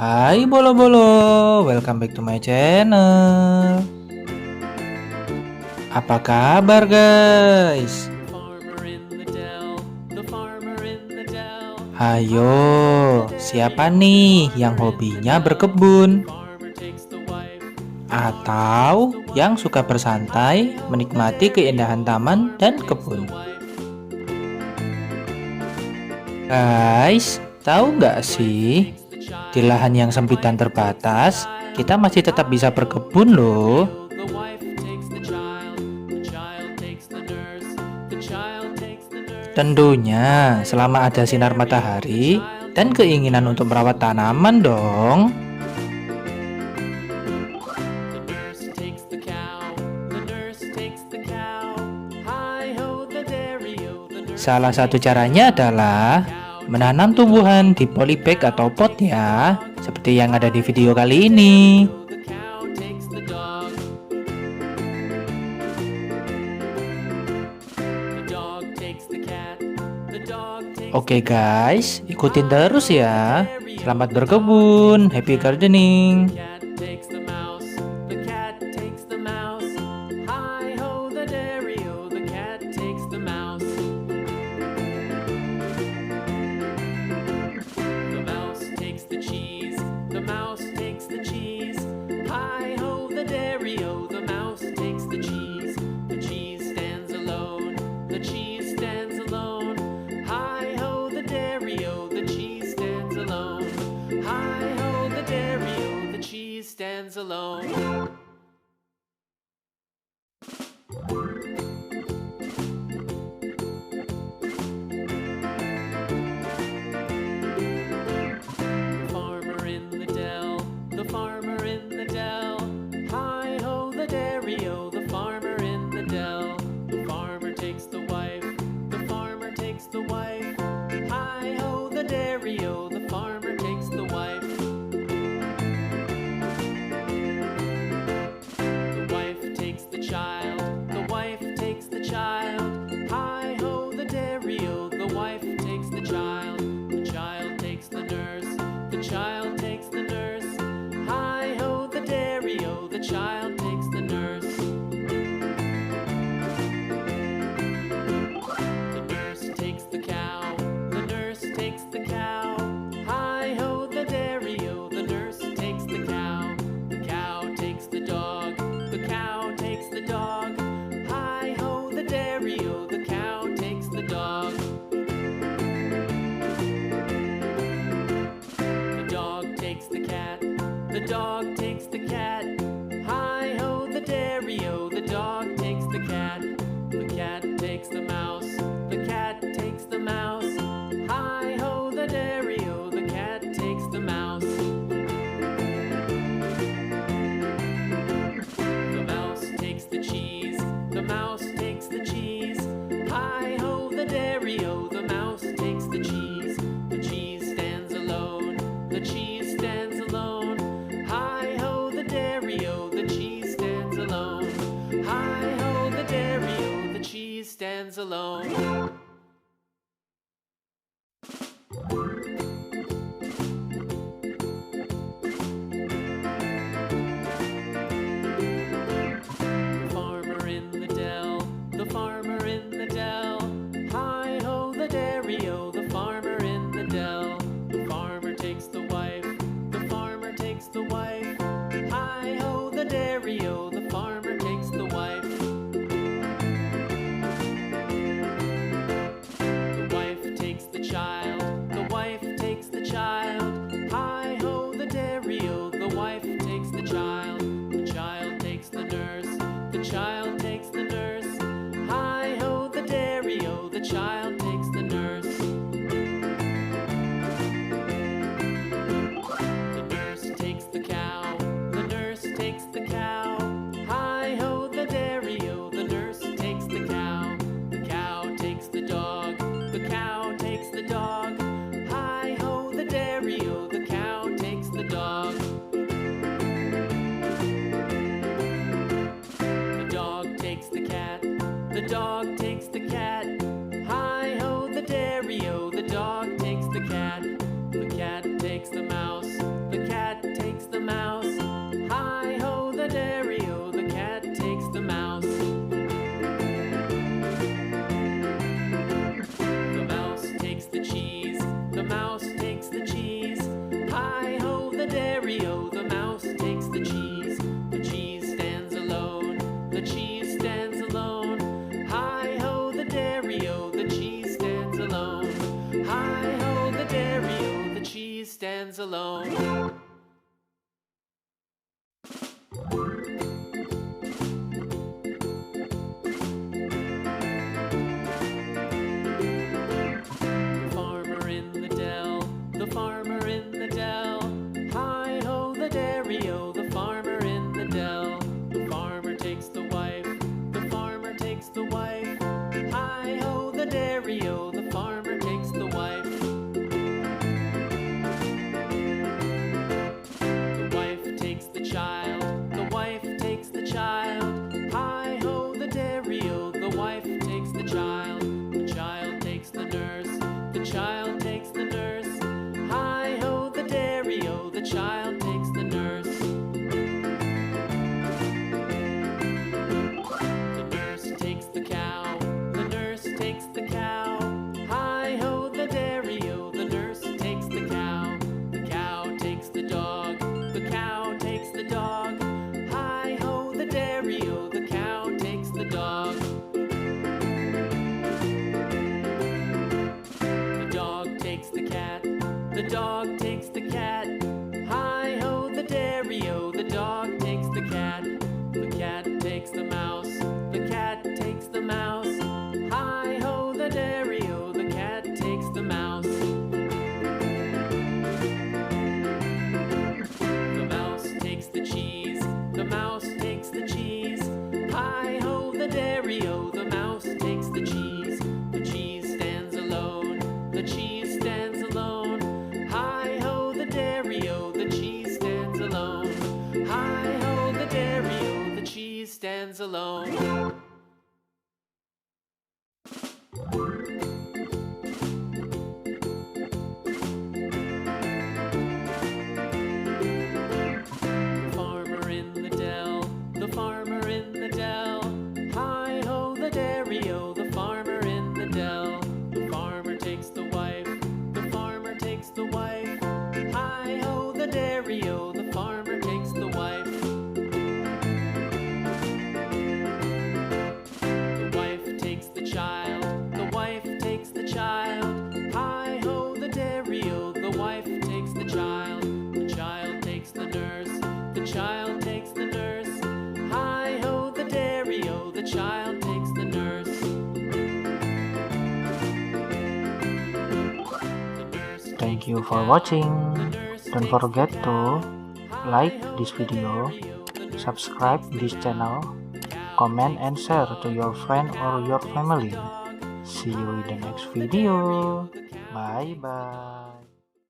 Hai bolo-bolo, welcome back to my channel. Apa kabar guys? Hayo, siapa nih yang hobinya berkebun? Atau yang suka bersantai menikmati keindahan taman dan kebun? Guys, tahu nggak sih? Di lahan yang sempit dan terbatas, kita masih tetap bisa berkebun loh. Tentunya selama ada sinar matahari dan keinginan untuk merawat tanaman dong. Salah satu caranya adalah menanam tumbuhan di polybag atau pot ya, seperti yang ada di video kali ini. Oke guys, ikutin terus ya. Selamat berkebun, happy gardening. Stands alone. The farmer in the dell, the farmer in the dell. Hi ho the dairy-o, the farmer in the dell. The farmer takes the wife, the farmer takes the wife. Hi ho the dairy-o, the farmer takes the wife. The wife takes the child. Hi ho the dairy-o, the wife takes the child. The child takes the nurse, the child takes the nurse. Hi ho the dairy-o, the child takes the nurse. The nurse takes the cow, the nurse takes the cow. Hi ho the dairy-o, the nurse takes the cow. The cow takes the dog, the cow takes the dog. Hi ho the dairy-o, the cow takes the dog. The dog takes the cat, the dog takes the cat. Hi ho the dairy-o, the dog takes the cat. The cat takes the mouse, the cat takes the mouse. Hi ho the dairy-o, the cat takes the mouse. The mouse takes the cheese, the mouse takes the cheese. Hi ho the dairy-o, the mouse takes the cheese. The cheese stands alone, the cheese stands alone. Hi ho the dairy-o, the cheese stands alone. Hi ho the dairy-o, the cheese stands alone. The farmer in the dell. Hi ho the dairy-o, the farmer in the dell. The farmer takes the wife, the farmer takes the wife. Hi ho the dairy-o, the farmer takes the wife. The wife takes the child, the wife takes the child. Hi ho the dairy-o, the wife takes the child. The child takes the nurse, the child takes the nurse. Hi ho the dairy-o, the child takes the nurse. The nurse takes the cow, the nurse takes the cow. Hi ho the dairy-o, the nurse takes the cow. The cow takes the dog, the cow takes the dog. Hi ho the dairy-o, the cow takes the dog. The dog takes the cat, the dog takes the cat. Hi ho the dairy-o, the dog takes the cat. The cat takes the mouse, the cat dairy-o, the cow takes the dog. The dog takes the cat, the dog takes the cat. Hi-ho, the dairy-o, the dog takes the cat. The cat takes the mouse, the cat takes the mouse. Hi-ho, the dairy-o, the cat takes the mouse. The mouse takes the cheese, the mouse takes the cheese. Hi-ho, the dairy-o, the mouse takes the cheese. The cheese stands alone, the cheese stands alone. Hi-ho, the dairy-o, the cheese stands alone. Hi-ho, the dairy-o, the cheese stands alone. The farmer in the dell, the farmer in the dell. Hi-ho, the dairy-o, the farmer in the dell. The farmer takes the wife, the farmer takes the wife. Hi-ho, the dairy-o, the farmer takes the wife. The wife takes the child, the wife takes the child. Hi-ho, the dairy-o, the wife takes the child. The child takes the nurse, the child takes the nurse. Hi-ho, the dairy-o, the child takes the nurse. The nurse Thank takes you the for cow, watching. the nurse Don't takes the forget to cow. like Hi-ho, this the video, dairy-o, the nurse subscribe takes the this cow. channel, The cow comment takes and the share dog, to your the friend or cow your takes the family. dog. See you in the next Hi-ho, the dairy-o, video. the cow Bye takes the dog. bye.